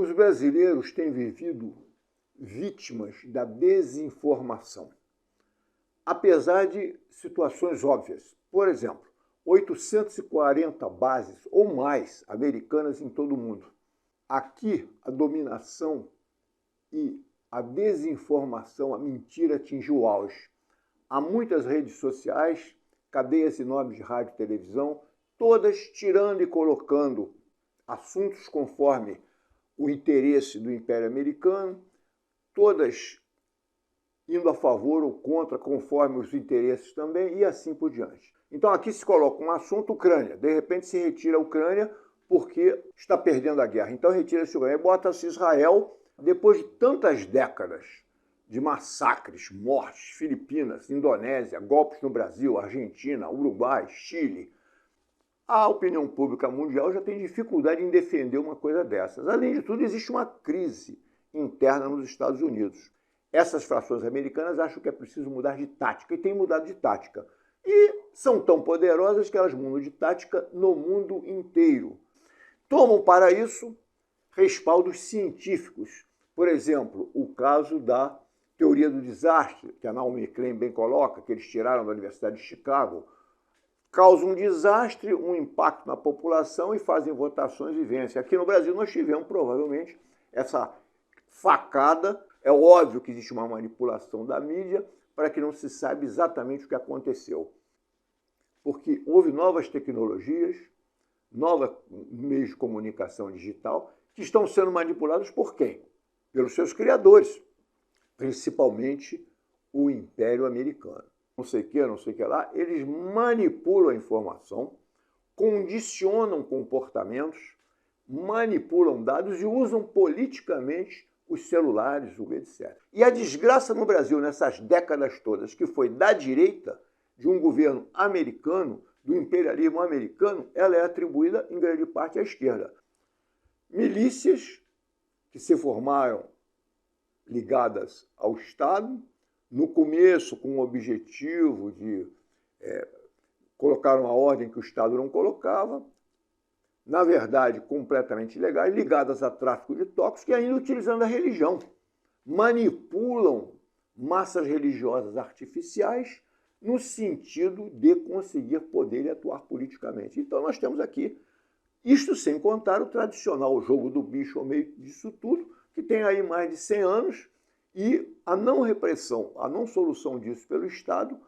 Os brasileiros têm vivido vítimas da desinformação, apesar de situações óbvias. Por exemplo, 840 bases ou mais americanas em todo o mundo. Aqui, a dominação e a desinformação, a mentira atingiu o auge. Há muitas redes sociais, cadeias enormes de rádio e televisão, todas tirando e colocando assuntos conforme o interesse do Império Americano, todas indo a favor ou contra, conforme os interesses também, e assim por diante. Então aqui se coloca um assunto, Ucrânia. De repente se retira a Ucrânia porque está perdendo a guerra. Então retira-se a Ucrânia e bota-se Israel, depois de tantas décadas de massacres, mortes, Filipinas, Indonésia, golpes no Brasil, Argentina, Uruguai, Chile. A opinião pública mundial já tem dificuldade em defender uma coisa dessas. Além de tudo, existe uma crise interna nos Estados Unidos. Essas frações americanas acham que é preciso mudar de tática, e têm mudado de tática. E são tão poderosas que elas mudam de tática no mundo inteiro. Tomam para isso respaldos científicos. Por exemplo, o caso da teoria do desastre, que a Naomi Klein bem coloca, que eles tiraram da Universidade de Chicago, causa um desastre, um impacto na população e fazem votações e vencem. Aqui no Brasil nós tivemos, provavelmente, essa facada. É óbvio que existe uma manipulação da mídia para que não se saiba exatamente o que aconteceu. Porque houve novas tecnologias, novos meios de comunicação digital, que estão sendo manipulados por quem? Pelos seus criadores, principalmente o Império Americano. Não sei o que lá, eles manipulam a informação, condicionam comportamentos, manipulam dados e usam politicamente os celulares, etc. E a desgraça no Brasil, nessas décadas todas, que foi da direita, de um governo americano, do imperialismo americano, ela é atribuída em grande parte à esquerda. Milícias que se formaram ligadas ao Estado, no começo com o objetivo de colocar uma ordem que o Estado não colocava, na verdade completamente ilegais, ligadas a tráfico de tóxicos e ainda utilizando a religião. Manipulam massas religiosas artificiais no sentido de conseguir poder e atuar politicamente. Então nós temos aqui, isto sem contar o tradicional jogo do bicho ao meio disso tudo, que tem aí mais de 100 anos, e a não repressão, a não solução disso pelo Estado,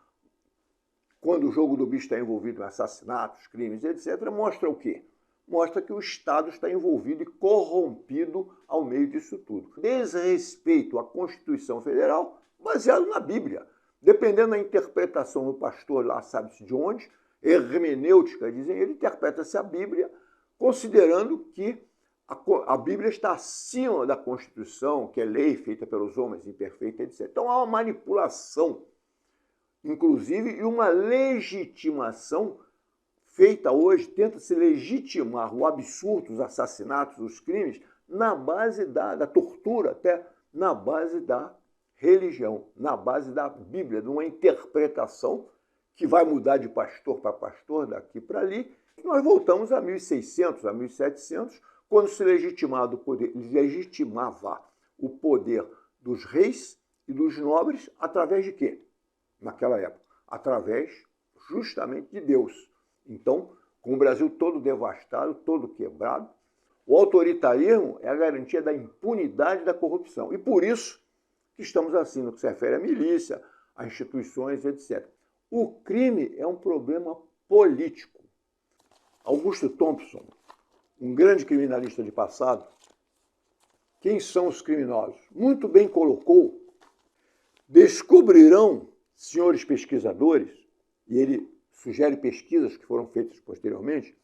quando o jogo do bicho está envolvido em assassinatos, crimes, etc., mostra o quê? Mostra que o Estado está envolvido e corrompido ao meio disso tudo. Desrespeito à Constituição Federal, baseado na Bíblia. Dependendo da interpretação do pastor lá, sabe-se de onde, hermenêutica, dizem, ele interpreta-se a Bíblia considerando que a Bíblia está acima da Constituição, que é lei feita pelos homens, imperfeita, etc. Então há uma manipulação, inclusive, e uma legitimação feita hoje, tenta-se legitimar o absurdo, os assassinatos, os crimes, na base da tortura, até na base da religião, na base da Bíblia, de uma interpretação que vai mudar de pastor para pastor, daqui para ali. Nós voltamos a 1600, a 1700, quando se legitimava o poder dos reis e dos nobres através de quê? Naquela época, através justamente de Deus. Então, com o Brasil todo devastado, todo quebrado, o autoritarismo é a garantia da impunidade da corrupção. E por isso que estamos assim, no que se refere à milícia, a instituições, etc. O crime é um problema político. Augusto Thompson, um grande criminalista de passado, quem são os criminosos? Muito bem colocou, descobrirão, senhores pesquisadores, e ele sugere pesquisas que foram feitas posteriormente,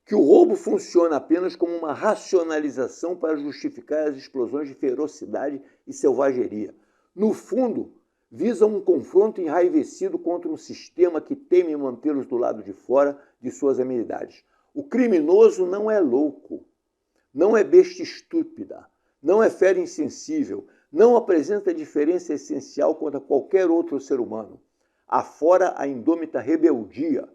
que o roubo funciona apenas como uma racionalização para justificar as explosões de ferocidade e selvageria. No fundo, visa um confronto enraivecido contra um sistema que teme mantê-los do lado de fora de suas amenidades. O criminoso não é louco, não é besta estúpida, não é fera insensível, não apresenta diferença essencial contra qualquer outro ser humano. Afora a indômita rebeldia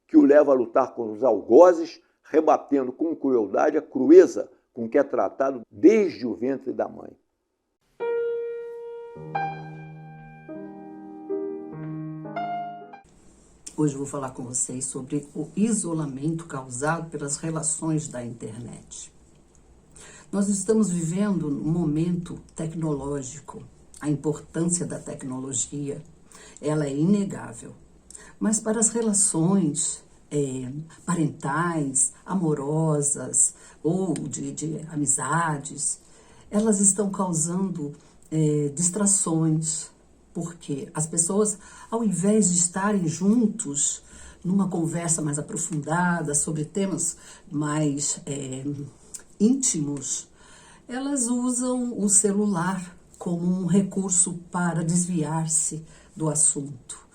que o leva a lutar contra os algozes, rebatendo com crueldade a crueza com que é tratado desde o ventre da mãe. Hoje eu vou falar com vocês sobre o isolamento causado pelas relações da internet. Nós estamos vivendo um momento tecnológico. A importância da tecnologia, ela é inegável. Mas para as relações parentais, amorosas ou de amizades, elas estão causando distrações, porque as pessoas, ao invés de estarem juntos numa conversa mais aprofundada sobre temas mais íntimos, elas usam o celular como um recurso para desviar-se do assunto.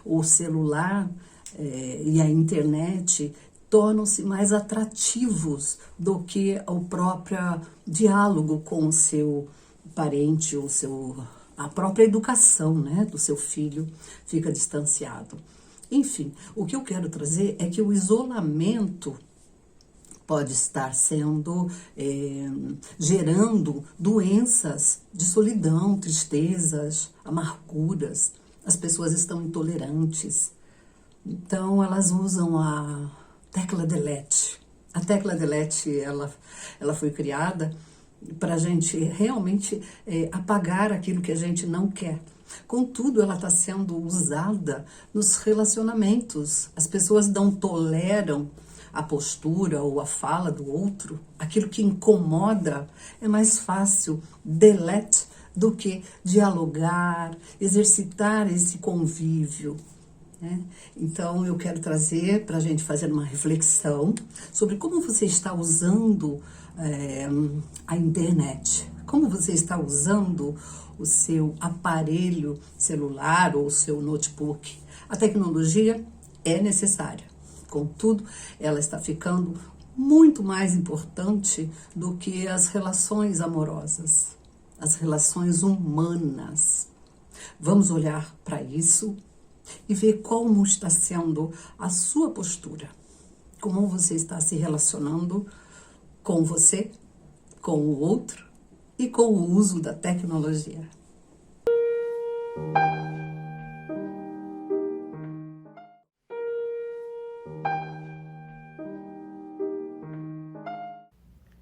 O celular e a internet tornam-se mais atrativos do que o próprio diálogo com o seu parente ou a própria educação, né, do seu filho fica distanciado. Enfim, o que eu quero trazer é que o isolamento pode estar gerando doenças de solidão, tristezas, amarguras. As pessoas estão intolerantes. Então, elas usam a tecla delete. A tecla delete, ela foi criada para a gente realmente apagar aquilo que a gente não quer. Contudo, ela está sendo usada nos relacionamentos. As pessoas não toleram a postura ou a fala do outro. Aquilo que incomoda é mais fácil delete do que dialogar, exercitar esse convívio. Então, eu quero trazer para a gente fazer uma reflexão sobre como você está usando a internet, como você está usando o seu aparelho celular ou o seu notebook. A tecnologia é necessária, contudo, ela está ficando muito mais importante do que as relações amorosas, as relações humanas. Vamos olhar para isso e ver como está sendo a sua postura, como você está se relacionando com você, com o outro e com o uso da tecnologia.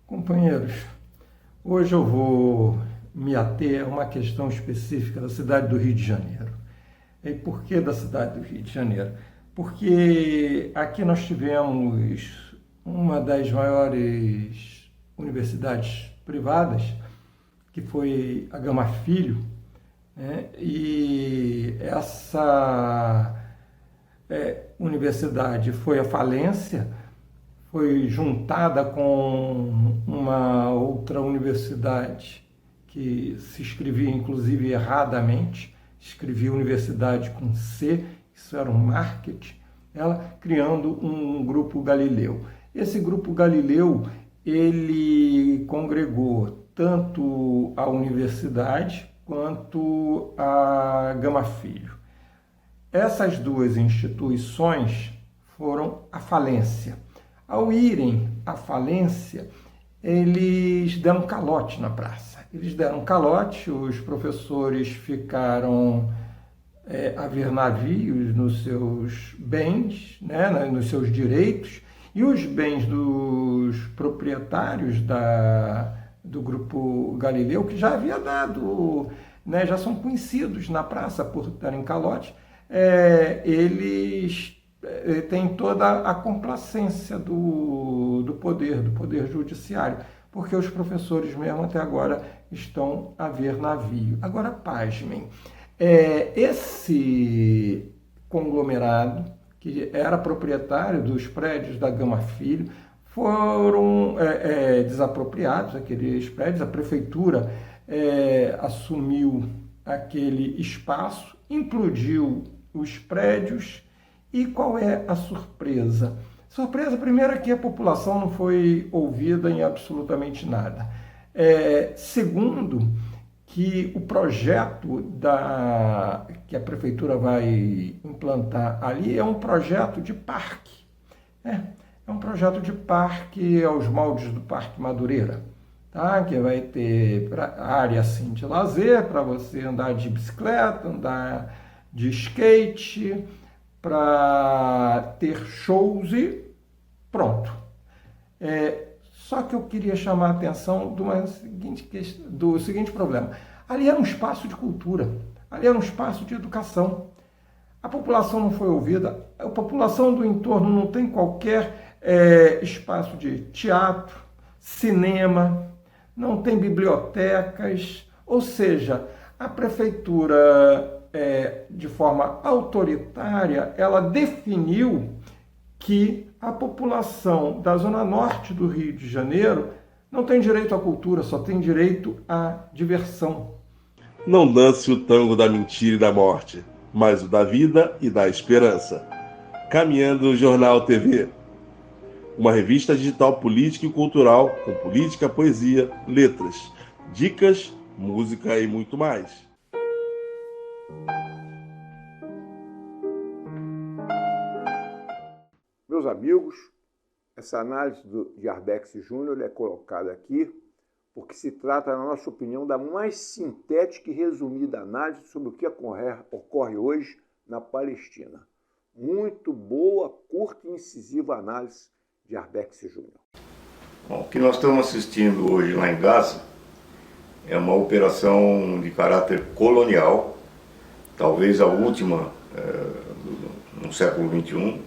Companheiros, hoje eu vou me ater a uma questão específica da cidade do Rio de Janeiro. E por que da cidade do Rio de Janeiro? Porque aqui nós tivemos uma das maiores universidades privadas, que foi a Gama Filho, né? E essa universidade foi à falência, foi juntada com uma outra universidade que se escrevia inclusive erradamente, escrevia universidade com C, isso era um marketing, ela criando um grupo Galileu. Esse grupo Galileu, ele congregou tanto a universidade quanto a Gama Filho. Essas duas instituições foram à falência. Ao irem à falência, eles deram calote na praça. Eles deram calote, os professores ficaram a ver navios nos seus bens, né, nos seus direitos, e os bens dos proprietários do Grupo Galileu, que já havia dado, né, já são conhecidos na praça por darem calote, eles têm toda a complacência do poder judiciário, porque os professores mesmo até agora estão a ver navio. Agora, pasmem, esse conglomerado, que era proprietário dos prédios da Gama Filho, foram desapropriados, aqueles prédios, a prefeitura assumiu aquele espaço, implodiu os prédios, e qual é a surpresa? Surpresa, primeiro, é que a população não foi ouvida em absolutamente nada. Segundo, que o projeto que a prefeitura vai implantar ali é um projeto de parque. É É um projeto de parque aos moldes do Parque Madureira, tá? Que vai ter área assim, de lazer para você andar de bicicleta, andar de skate, para ter shows e pronto. Só que eu queria chamar a atenção do seguinte problema. Ali era um espaço de cultura, ali era um espaço de educação. A população não foi ouvida, a população do entorno não tem qualquer espaço de teatro, cinema, não tem bibliotecas, ou seja, a prefeitura, de forma autoritária, ela definiu que a população da zona norte do Rio de Janeiro não tem direito à cultura, só tem direito à diversão. Não dance o tango da mentira e da morte, mas o da vida e da esperança. Caminhando Jornal TV, uma revista digital política e cultural com política, poesia, letras, dicas, música e muito mais. Meus amigos, essa análise de Arbex Júnior é colocada aqui porque se trata, na nossa opinião, da mais sintética e resumida análise sobre o que ocorre hoje na Palestina. Muito boa, curta e incisiva análise de Arbex Júnior. Bom, o que nós estamos assistindo hoje lá em Gaza é uma operação de caráter colonial, talvez a última no século XXI.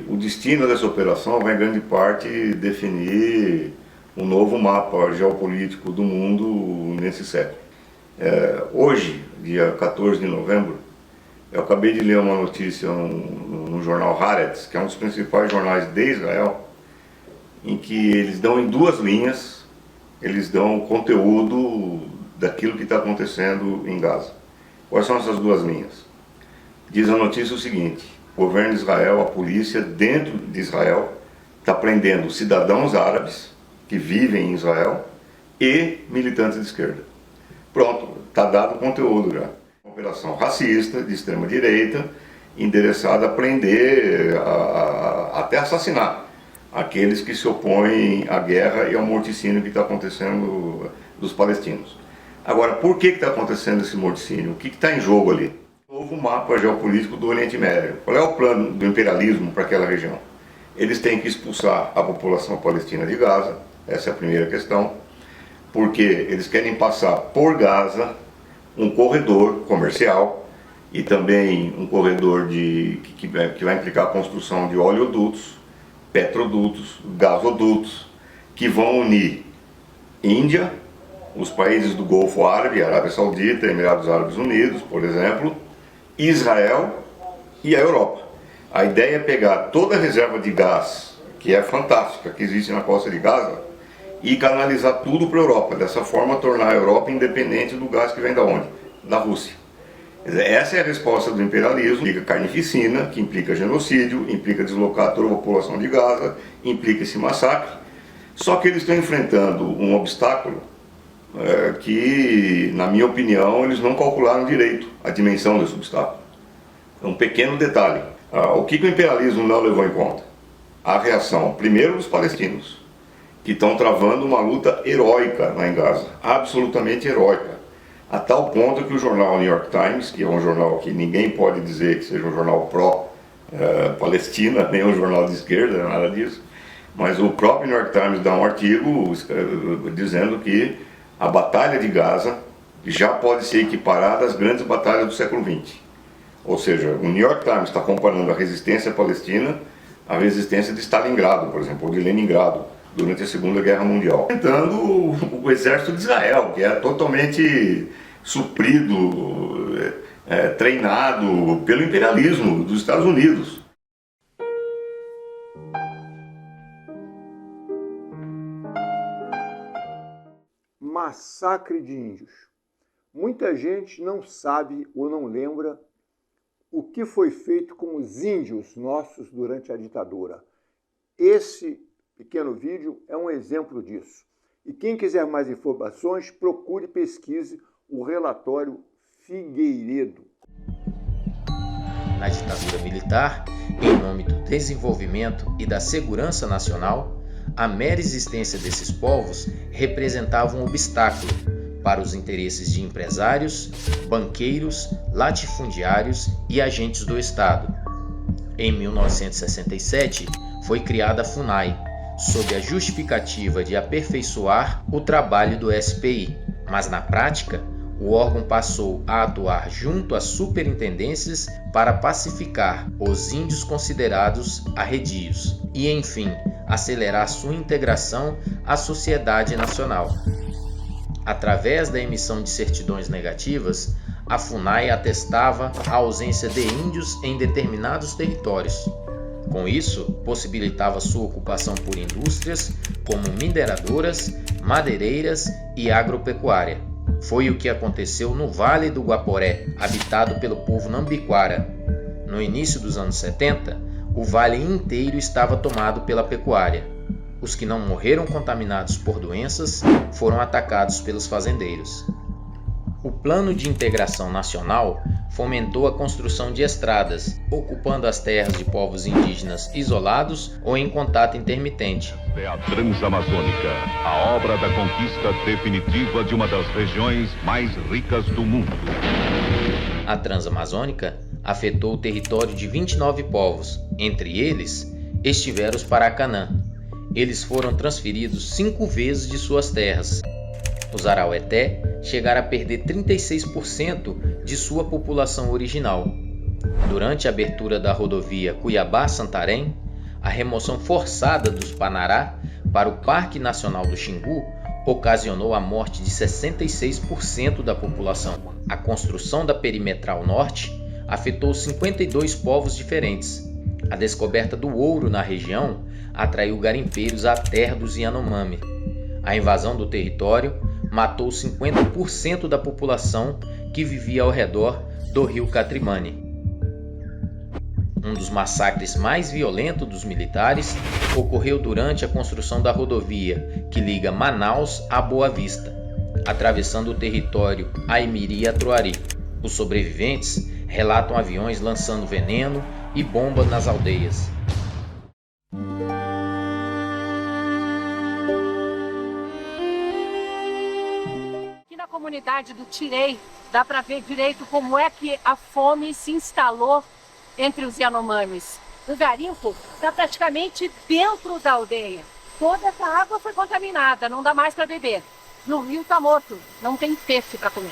O destino dessa operação vai, em grande parte, definir um novo mapa geopolítico do mundo nesse século. Hoje, dia 14 de novembro, eu acabei de ler uma notícia no jornal Haaretz, que é um dos principais jornais de Israel, em que eles dão em duas linhas, eles dão conteúdo daquilo que está acontecendo em Gaza. Quais são essas duas linhas? Diz a notícia o seguinte: o governo de Israel, a polícia dentro de Israel, está prendendo cidadãos árabes que vivem em Israel e militantes de esquerda. Pronto, está dado o conteúdo já. Uma operação racista, de extrema direita, endereçada a prender, até assassinar aqueles que se opõem à guerra e ao morticínio que está acontecendo dos palestinos. Agora, por que está acontecendo esse morticínio? O que está em jogo ali? Novo mapa geopolítico do Oriente Médio. Qual é o plano do imperialismo para aquela região? Eles têm que expulsar a população palestina de Gaza, essa é a primeira questão, porque eles querem passar por Gaza um corredor comercial e também um corredor que vai implicar a construção de oleodutos, petrodutos, gasodutos, que vão unir Índia, os países do Golfo Árabe, Arábia Saudita, Emirados Árabes Unidos, por exemplo, Israel e a Europa. A ideia é pegar toda a reserva de gás, que é fantástica, que existe na costa de Gaza, e canalizar tudo para a Europa. Dessa forma, tornar a Europa independente do gás que vem da onde? Da Rússia. Essa é a resposta do imperialismo. Implica carnificina, que implica genocídio, implica deslocar toda a população de Gaza, implica esse massacre. Só que eles estão enfrentando um obstáculo que, na minha opinião, eles não calcularam direito a dimensão desse obstáculo. É um pequeno detalhe. O que o imperialismo não levou em conta? A reação, primeiro, dos palestinos, que estão travando uma luta heróica lá em Gaza, absolutamente heróica, a tal ponto que o jornal New York Times, que é um jornal que ninguém pode dizer que seja um jornal pró-Palestina, nem um jornal de esquerda, nada disso, mas o próprio New York Times dá um artigo dizendo que a Batalha de Gaza já pode ser equiparada às grandes batalhas do século XX. Ou seja, o New York Times está comparando a resistência palestina à resistência de Stalingrado, por exemplo, ou de Leningrado, durante a Segunda Guerra Mundial. Enfrentando o exército de Israel, que é totalmente suprido, treinado pelo imperialismo dos Estados Unidos. Massacre de índios. Muita gente não sabe ou não lembra o que foi feito com os índios nossos durante a ditadura. Esse pequeno vídeo é um exemplo disso. E quem quiser mais informações, procure e pesquise o relatório Figueiredo. Na ditadura militar, em nome do desenvolvimento e da segurança nacional, a mera existência desses povos representava um obstáculo para os interesses de empresários, banqueiros, latifundiários e agentes do Estado. Em 1967, foi criada a FUNAI, sob a justificativa de aperfeiçoar o trabalho do SPI, mas na prática, o órgão passou a atuar junto às superintendências para pacificar os índios considerados arredios e, enfim, acelerar sua integração à sociedade nacional. Através da emissão de certidões negativas, a FUNAI atestava a ausência de índios em determinados territórios. Com isso, possibilitava sua ocupação por indústrias como mineradoras, madeireiras e agropecuária. Foi o que aconteceu no Vale do Guaporé, habitado pelo povo Nambiquara. No início dos anos 70, o vale inteiro estava tomado pela pecuária. Os que não morreram contaminados por doenças foram atacados pelos fazendeiros. O Plano de Integração Nacional fomentou a construção de estradas, ocupando as terras de povos indígenas isolados ou em contato intermitente. É a Transamazônica, a obra da conquista definitiva de uma das regiões mais ricas do mundo. A Transamazônica afetou o território de 29 povos, entre eles estiveram os Paracanã. Eles foram transferidos 5 vezes de suas terras. Os Araueté chegaram a perder 36% de sua população original. Durante a abertura da rodovia Cuiabá-Santarém, a remoção forçada dos Panará para o Parque Nacional do Xingu ocasionou a morte de 66% da população. A construção da Perimetral Norte afetou 52 povos diferentes. A descoberta do ouro na região atraiu garimpeiros à terra dos Yanomami. A invasão do território matou 50% da população que vivia ao redor do rio Catrimani. Um dos massacres mais violentos dos militares ocorreu durante a construção da rodovia que liga Manaus a Boa Vista, atravessando o território Aimiri-Atruari. Os sobreviventes relatam aviões lançando veneno e bombas nas aldeias. Aqui na comunidade do Tirei, dá para ver direito como é que a fome se instalou entre os Yanomamis. O garimpo está praticamente dentro da aldeia. Toda essa água foi contaminada, não dá mais para beber. No rio está morto, não tem peixe para comer.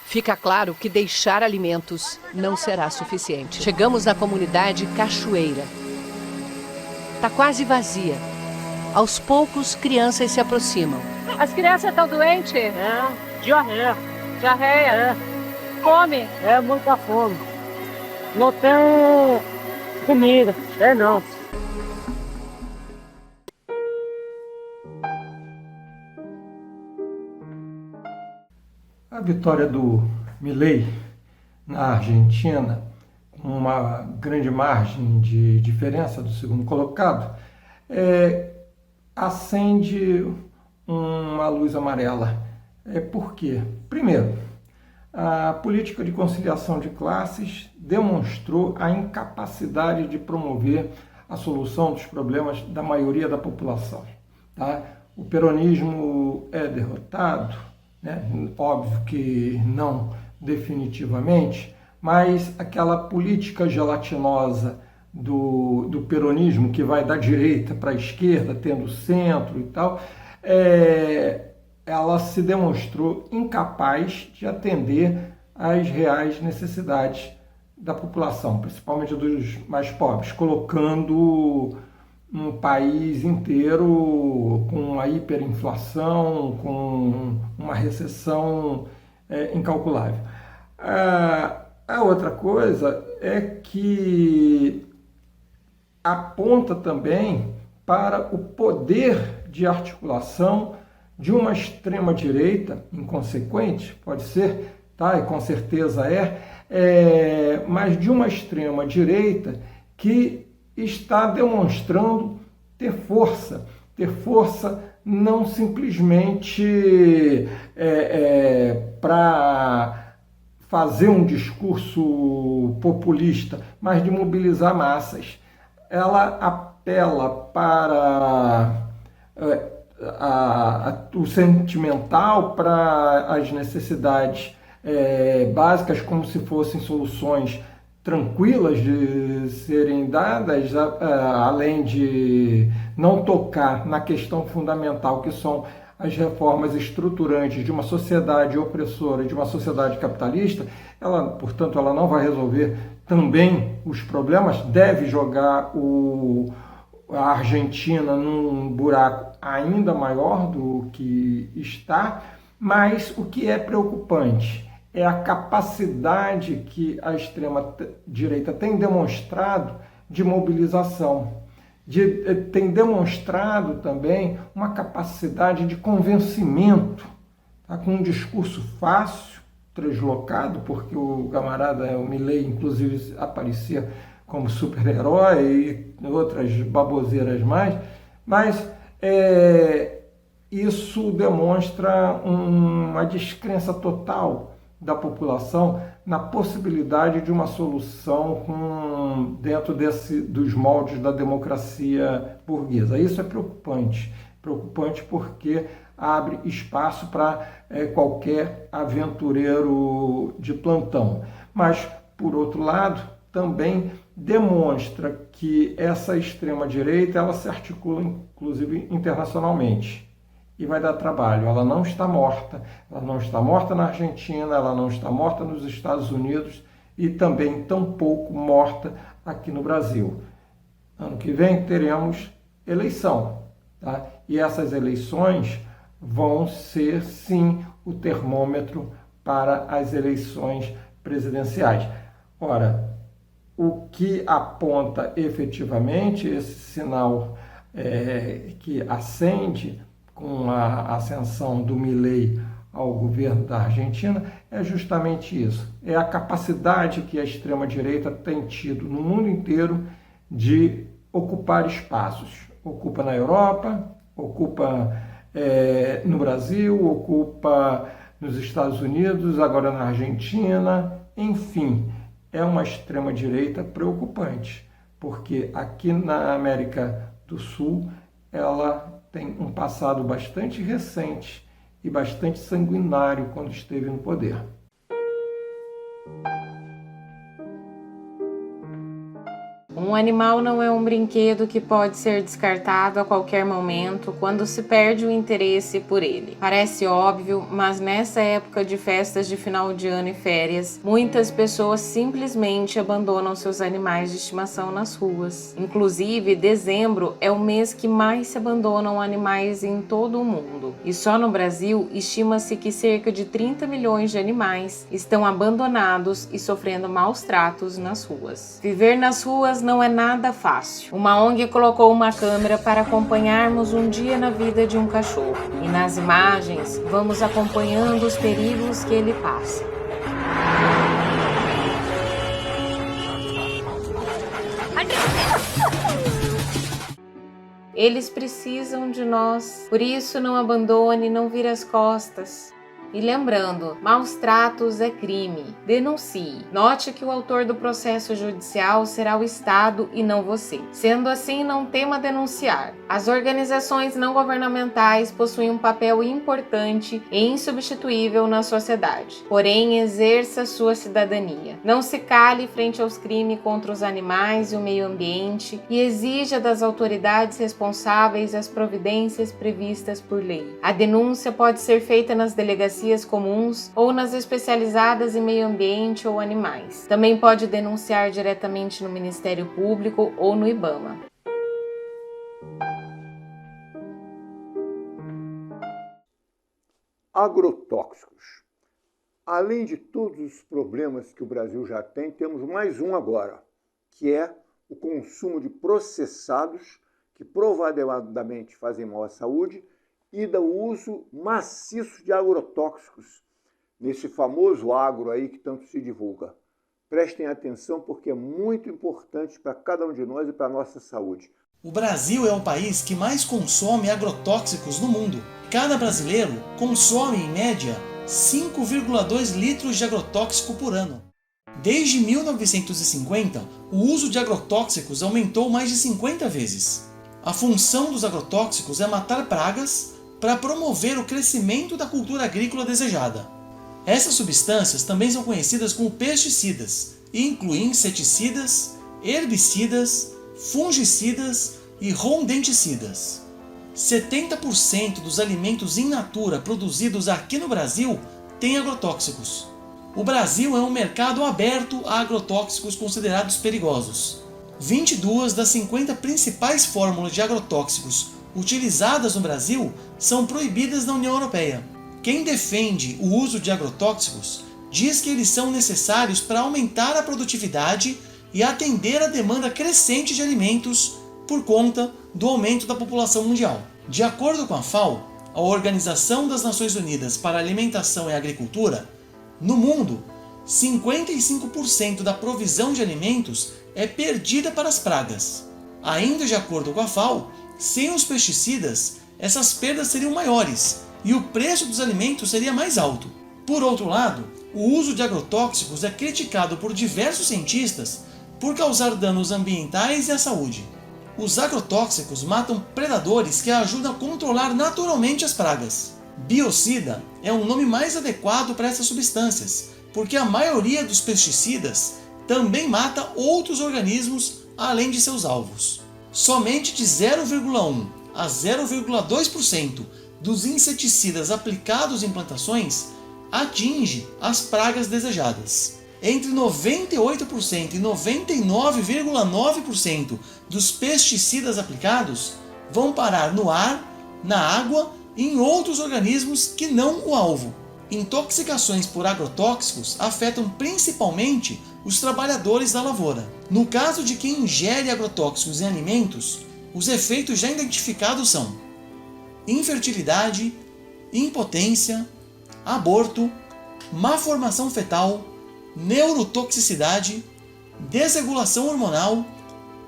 Fica claro que deixar alimentos não será suficiente. Chegamos na comunidade Cachoeira. Está quase vazia. Aos poucos, crianças se aproximam. As crianças estão doentes? Diarreia. Diarreia? Fome? Muita fome. Não tem comida. Não. A vitória do Milei na Argentina, com uma grande margem de diferença do segundo colocado, acende uma luz amarela. Por quê? Primeiro, a política de conciliação de classes demonstrou a incapacidade de promover a solução dos problemas da maioria da população. Tá? O peronismo é derrotado, né? Óbvio que não definitivamente, mas aquela política gelatinosa do peronismo, que vai da direita para a esquerda, tendo centro e tal, ela se demonstrou incapaz de atender às reais necessidades da população, principalmente dos mais pobres, colocando um país inteiro com uma hiperinflação, com uma recessão incalculável. A outra coisa é que aponta também para o poder de articulação de uma extrema-direita inconsequente, pode ser, tá? E com certeza mas de uma extrema-direita que está demonstrando ter força não simplesmente para fazer um discurso populista, mas de mobilizar massas. Ela apela para o sentimental, para as necessidades básicas, como se fossem soluções tranquilas de serem dadas, além de não tocar na questão fundamental, que são as reformas estruturantes de uma sociedade opressora, de uma sociedade capitalista. Ela, portanto, ela não vai resolver também os problemas, deve jogar a Argentina num buraco ainda maior do que está, mas o que é preocupante é a capacidade que a extrema-direita tem demonstrado de mobilização, tem demonstrado também uma capacidade de convencimento, tá? Com um discurso fácil, translocado, porque o camarada, o Milei, inclusive, aparecia como super-herói e outras baboseiras mais, mas isso demonstra uma descrença total da população na possibilidade de uma solução dentro dos moldes da democracia burguesa. Isso é preocupante porque abre espaço para qualquer aventureiro de plantão. Mas, por outro lado, também demonstra que essa extrema-direita ela se articula, inclusive, internacionalmente. E vai dar trabalho. Ela não está morta. Ela não está morta na Argentina, ela não está morta nos Estados Unidos e também tampouco morta aqui no Brasil. Ano que vem teremos eleição, tá? E essas eleições vão ser, sim, o termômetro para as eleições presidenciais. Ora, o que aponta efetivamente esse sinal que acende com a ascensão do Milei ao governo da Argentina é justamente isso. É a capacidade que a extrema-direita tem tido no mundo inteiro de ocupar espaços. Ocupa na Europa, ocupa no Brasil, ocupa nos Estados Unidos, agora na Argentina, enfim, é uma extrema-direita preocupante, porque aqui na América do Sul ela tem um passado bastante recente e bastante sanguinário quando esteve no poder. Um animal não é um brinquedo que pode ser descartado a qualquer momento quando se perde o interesse por ele. Parece óbvio, mas nessa época de festas de final de ano e férias, muitas pessoas simplesmente abandonam seus animais de estimação nas ruas. Inclusive, dezembro é o mês que mais se abandonam animais em todo o mundo. E só no Brasil, estima-se que cerca de 30 milhões de animais estão abandonados e sofrendo maus tratos nas ruas. Viver nas ruas não é nada fácil. Uma ONG colocou uma câmera para acompanharmos um dia na vida de um cachorro. E nas imagens, vamos acompanhando os perigos que ele passa. Eles precisam de nós, por isso não abandone, não vire as costas. E lembrando, maus tratos é crime. Denuncie. Note que o autor do processo judicial será o Estado e não você. Sendo assim, não tema denunciar. As organizações não governamentais possuem um papel importante e insubstituível na sociedade. Porém, exerça sua cidadania. Não se cale frente aos crimes contra os animais e o meio ambiente e exija das autoridades responsáveis as providências previstas por lei. A denúncia pode ser feita nas delegacias comuns ou nas especializadas em meio ambiente ou animais. Também pode denunciar diretamente no Ministério Público ou no IBAMA. Agrotóxicos. Além de todos os problemas que o Brasil já tem, temos mais um agora, que é o consumo de processados que provadamente fazem mal à saúde e do uso maciço de agrotóxicos nesse famoso agro aí que tanto se divulga. Prestem atenção porque é muito importante para cada um de nós e para a nossa saúde. O Brasil é o país que mais consome agrotóxicos no mundo. Cada brasileiro consome, em média, 5,2 litros de agrotóxico por ano. Desde 1950, o uso de agrotóxicos aumentou mais de 50 vezes. A função dos agrotóxicos é matar pragas para promover o crescimento da cultura agrícola desejada. Essas substâncias também são conhecidas como pesticidas e incluem inseticidas, herbicidas, fungicidas e rodenticidas. 70% dos alimentos in natura produzidos aqui no Brasil têm agrotóxicos. O Brasil é um mercado aberto a agrotóxicos considerados perigosos. 22 das 50 principais fórmulas de agrotóxicos utilizadas no Brasil são proibidas na União Europeia. Quem defende o uso de agrotóxicos diz que eles são necessários para aumentar a produtividade e atender a demanda crescente de alimentos por conta do aumento da população mundial. De acordo com a FAO, a Organização das Nações Unidas para a Alimentação e Agricultura, no mundo, 55% da provisão de alimentos é perdida para as pragas. Ainda de acordo com a FAO, sem os pesticidas, essas perdas seriam maiores e o preço dos alimentos seria mais alto. Por outro lado, o uso de agrotóxicos é criticado por diversos cientistas por causar danos ambientais e à saúde. Os agrotóxicos matam predadores que ajudam a controlar naturalmente as pragas. Biocida é um nome mais adequado para essas substâncias, porque a maioria dos pesticidas também mata outros organismos além de seus alvos. Somente de 0,1 a 0,2% dos inseticidas aplicados em plantações atinge as pragas desejadas. Entre 98% e 99,9% dos pesticidas aplicados vão parar no ar, na água e em outros organismos que não o alvo. Intoxicações por agrotóxicos afetam principalmente os trabalhadores da lavoura. No caso de quem ingere agrotóxicos em alimentos, os efeitos já identificados são infertilidade, impotência, aborto, má formação fetal, neurotoxicidade, desregulação hormonal,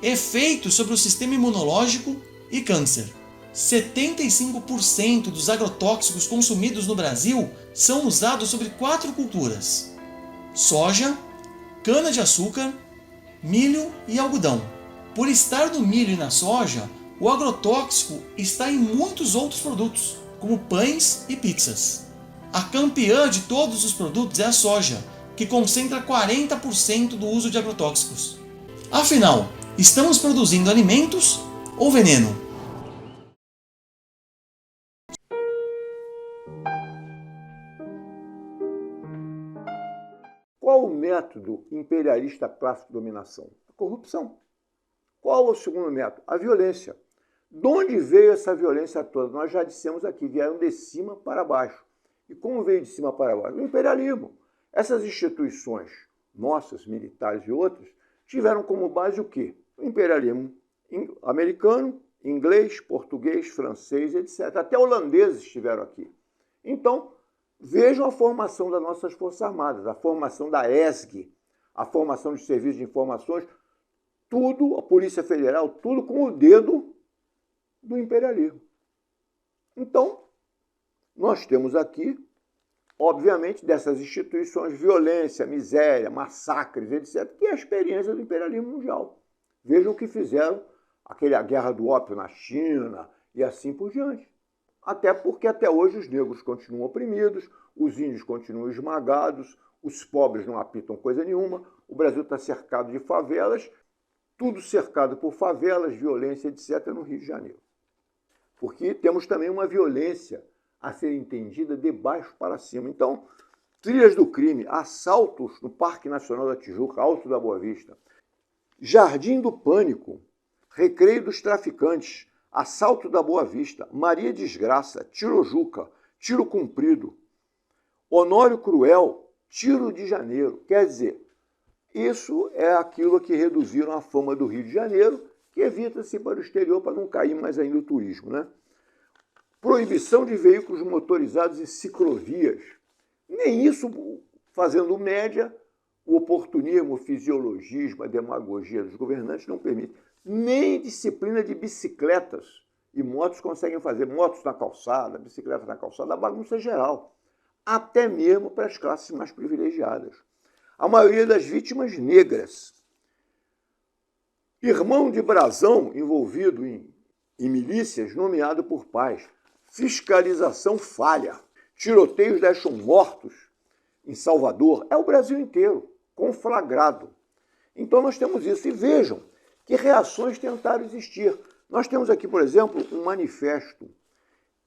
efeitos sobre o sistema imunológico e câncer. 75% dos agrotóxicos consumidos no Brasil são usados sobre 4 culturas: soja, cana-de-açúcar, milho e algodão. Por estar no milho e na soja, o agrotóxico está em muitos outros produtos, como pães e pizzas. A campeã de todos os produtos é a soja, que concentra 40% do uso de agrotóxicos. Afinal, estamos produzindo alimentos ou veneno? Qual o método imperialista clássico de dominação? A corrupção. Qual é o segundo método? A violência. De onde veio essa violência toda? Nós já dissemos aqui, vieram de cima para baixo. E como veio de cima para baixo? O imperialismo. Essas instituições nossas, militares e outras, tiveram como base o quê? O imperialismo americano, inglês, português, francês, etc. Até holandeses estiveram aqui. Então, vejam a formação das nossas Forças Armadas, a formação da ESG, a formação dos serviços de informações, tudo, a Polícia Federal, tudo com o dedo do imperialismo. Então, nós temos aqui, obviamente, dessas instituições, violência, miséria, massacres, etc., que é a experiência do imperialismo mundial. Vejam o que fizeram a guerra do ópio na China e assim por diante. Até porque até hoje os negros continuam oprimidos, os índios continuam esmagados, os pobres não apitam coisa nenhuma, o Brasil está cercado de favelas, tudo cercado por favelas, violência, etc., no Rio de Janeiro. Porque temos também uma violência a ser entendida de baixo para cima. Então, trilhas do crime, assaltos no Parque Nacional da Tijuca, Alto da Boa Vista, Jardim do Pânico, Recreio dos Traficantes, Assalto da Boa Vista, Maria Desgraça, Tirojuca, Tiro Cumprido, Honório Cruel, Tiro de Janeiro. Quer dizer, isso é aquilo que reduziram a fama do Rio de Janeiro, que evita-se para o exterior para não cair mais ainda o turismo, né? Proibição de veículos motorizados e ciclovias. Nem isso, fazendo média, o oportunismo, o fisiologismo, a demagogia dos governantes não permite. Nem disciplina de bicicletas e motos conseguem fazer. Motos na calçada, bicicletas na calçada, a bagunça é geral. até mesmo para as classes mais privilegiadas. A maioria das vítimas negras. Irmão de brasão envolvido em milícias nomeado por pais. Fiscalização falha. Tiroteios deixam mortos em Salvador. É o Brasil inteiro, conflagrado. Então nós temos isso. E vejam que reações tentaram existir. Nós temos aqui, por exemplo, um manifesto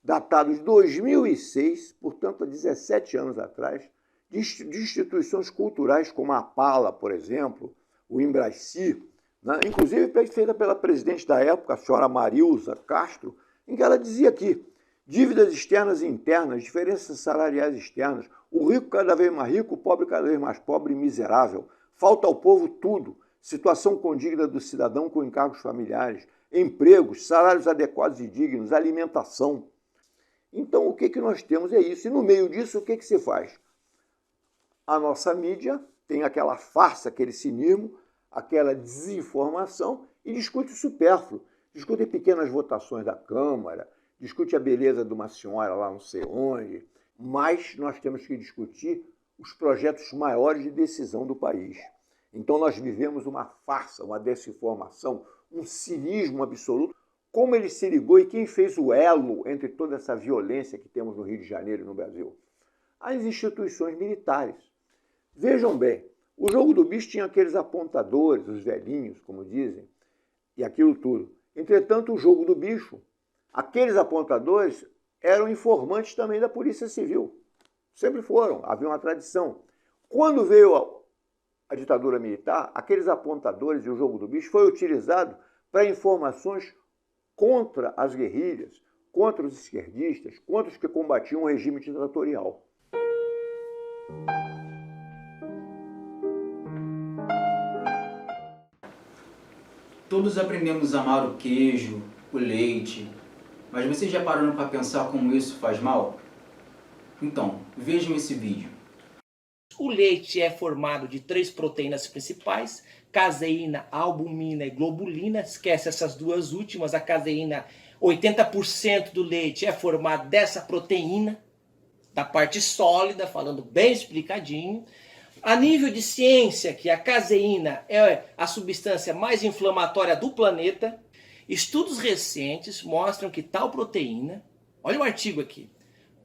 datado de 2006, portanto há 17 anos atrás, de instituições culturais como a Pala, por exemplo, o Embraci, né? Inclusive feita pela presidente da época, a senhora Marilza Castro, em que ela dizia aqui, dívidas externas e internas, diferenças salariais externas, o rico cada vez mais rico, o pobre cada vez mais pobre e miserável, falta ao povo tudo, situação condigna do cidadão com encargos familiares, empregos, salários adequados e dignos, alimentação. Então o que nós temos é isso, e no meio disso o que se faz? A nossa mídia tem aquela farsa, aquele cinismo, aquela desinformação e discute o supérfluo, discute pequenas votações da Câmara, discute a beleza de uma senhora lá não sei onde, mas nós temos que discutir os projetos maiores de decisão do país. Então nós vivemos uma farsa, uma desinformação, um cinismo absoluto. Como ele se ligou e quem fez o elo entre toda essa violência que temos no Rio de Janeiro e no Brasil? As instituições militares. Vejam bem, o jogo do bicho tinha aqueles apontadores, os velhinhos, como dizem, e aquilo tudo. Entretanto, o jogo do bicho, aqueles apontadores eram informantes também da Polícia Civil. Sempre foram, havia uma tradição. Quando veio a ditadura militar, aqueles apontadores e o jogo do bicho foi utilizado para informações contra as guerrilhas, contra os esquerdistas, contra os que combatiam o regime ditatorial. Todos aprendemos a amar o queijo, o leite, mas vocês já pararam para pensar como isso faz mal? Então, vejam esse vídeo. O leite é formado de 3 proteínas principais, caseína, albumina e globulina. Esquece essas duas últimas, a caseína, 80% do leite é formado dessa proteína, da parte sólida, falando bem explicadinho. A nível de ciência, que a caseína é a substância mais inflamatória do planeta, estudos recentes mostram que tal proteína, olha o artigo aqui,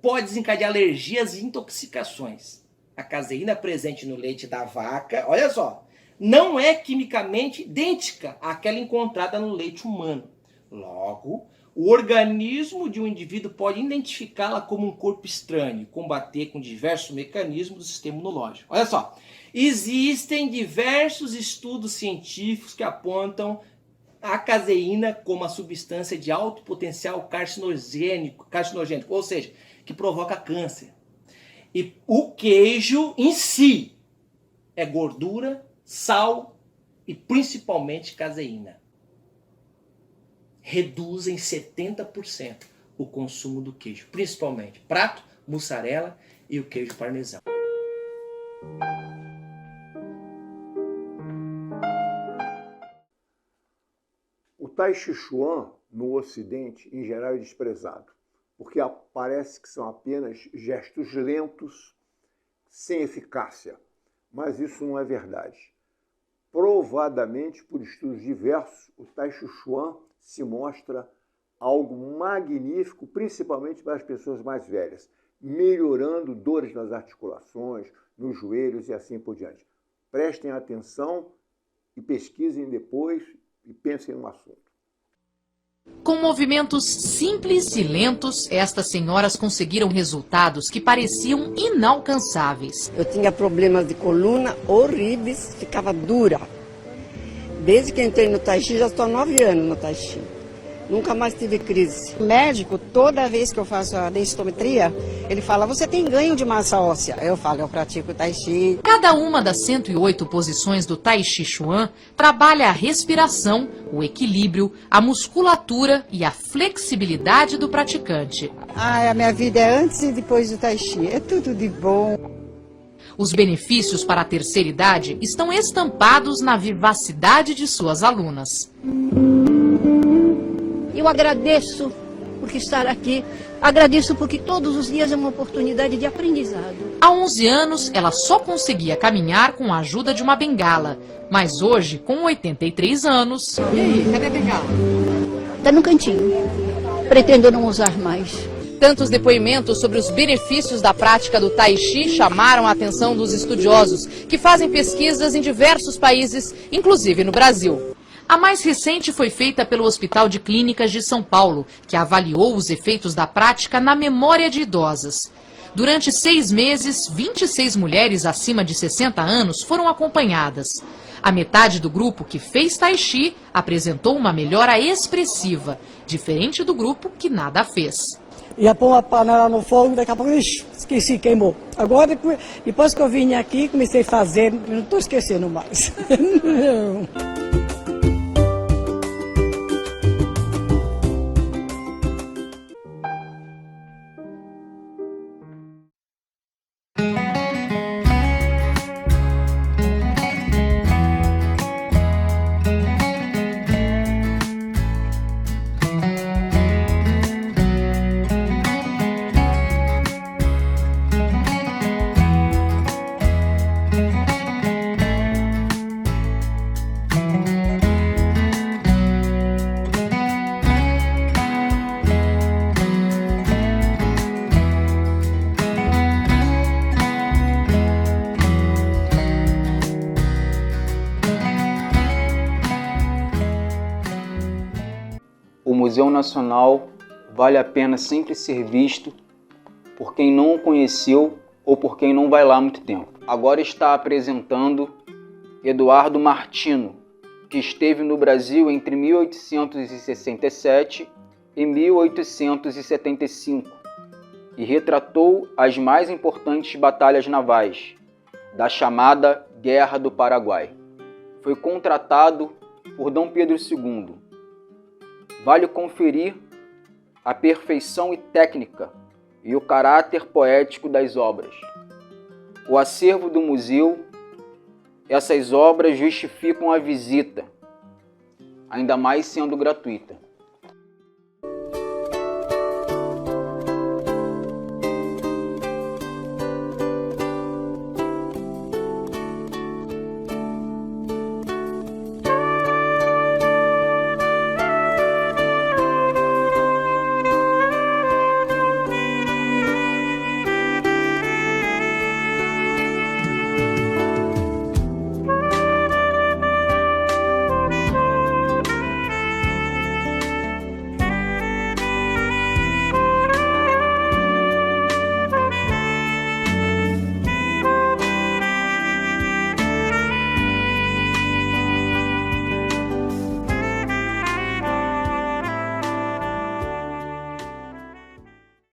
pode desencadear alergias e intoxicações. A caseína presente no leite da vaca, olha só, não é quimicamente idêntica àquela encontrada no leite humano. Logo, o organismo de um indivíduo pode identificá-la como um corpo estranho e combater com diversos mecanismos do sistema imunológico. Olha só, existem diversos estudos científicos que apontam a caseína como a substância de alto potencial carcinogênico, ou seja, que provoca câncer. E o queijo em si é gordura, sal e principalmente caseína. Reduz em 70% o consumo do queijo, principalmente prato, mussarela e o queijo parmesão. O Tai Chi Chuan, no Ocidente, em geral, é desprezado, porque parece que são apenas gestos lentos, sem eficácia. Mas isso não é verdade. Provadamente, por estudos diversos, o Tai Chi Chuan se mostra algo magnífico, principalmente para as pessoas mais velhas, melhorando dores nas articulações, nos joelhos e assim por diante. Prestem atenção e pesquisem depois e pensem no assunto. Com movimentos simples e lentos, estas senhoras conseguiram resultados que pareciam inalcançáveis. Eu tinha problemas de coluna horríveis, ficava dura. Desde que entrei no Tai Chi, já estou há 9 anos no Tai Chi. Nunca mais tive crise. O médico, toda vez que eu faço a densitometria, ele fala, você tem ganho de massa óssea. Eu falo, eu pratico Tai Chi. Cada uma das 108 posições do Tai Chi Chuan trabalha a respiração, o equilíbrio, a musculatura e a flexibilidade do praticante. A minha vida é antes e depois do Tai Chi. É tudo de bom. Os benefícios para a terceira idade estão estampados na vivacidade de suas alunas. Eu agradeço por estar aqui. Agradeço porque todos os dias é uma oportunidade de aprendizado. Há 11 anos, ela só conseguia caminhar com a ajuda de uma bengala. Mas hoje, com 83 anos... E aí, cadê a bengala? Está no cantinho. Pretendo não usar mais. Tantos depoimentos sobre os benefícios da prática do Tai Chi chamaram a atenção dos estudiosos, que fazem pesquisas em diversos países, inclusive no Brasil. A mais recente foi feita pelo Hospital de Clínicas de São Paulo, que avaliou os efeitos da prática na memória de idosas. Durante 6 meses, 26 mulheres acima de 60 anos foram acompanhadas. A metade do grupo que fez Tai Chi apresentou uma melhora expressiva, diferente do grupo que nada fez. Ia pôr uma panela no fogo, daqui a pouco, esqueci, queimou. Agora, depois que eu vim aqui, comecei a fazer, não estou esquecendo mais. O Museu Nacional vale a pena sempre ser visto por quem não o conheceu ou por quem não vai lá há muito tempo. Agora está apresentando Eduardo Martino, que esteve no Brasil entre 1867 e 1875 e retratou as mais importantes batalhas navais da chamada Guerra do Paraguai. Foi contratado por Dom Pedro II. Vale conferir a perfeição e técnica e o caráter poético das obras. O acervo do museu, essas obras justificam a visita, ainda mais sendo gratuita.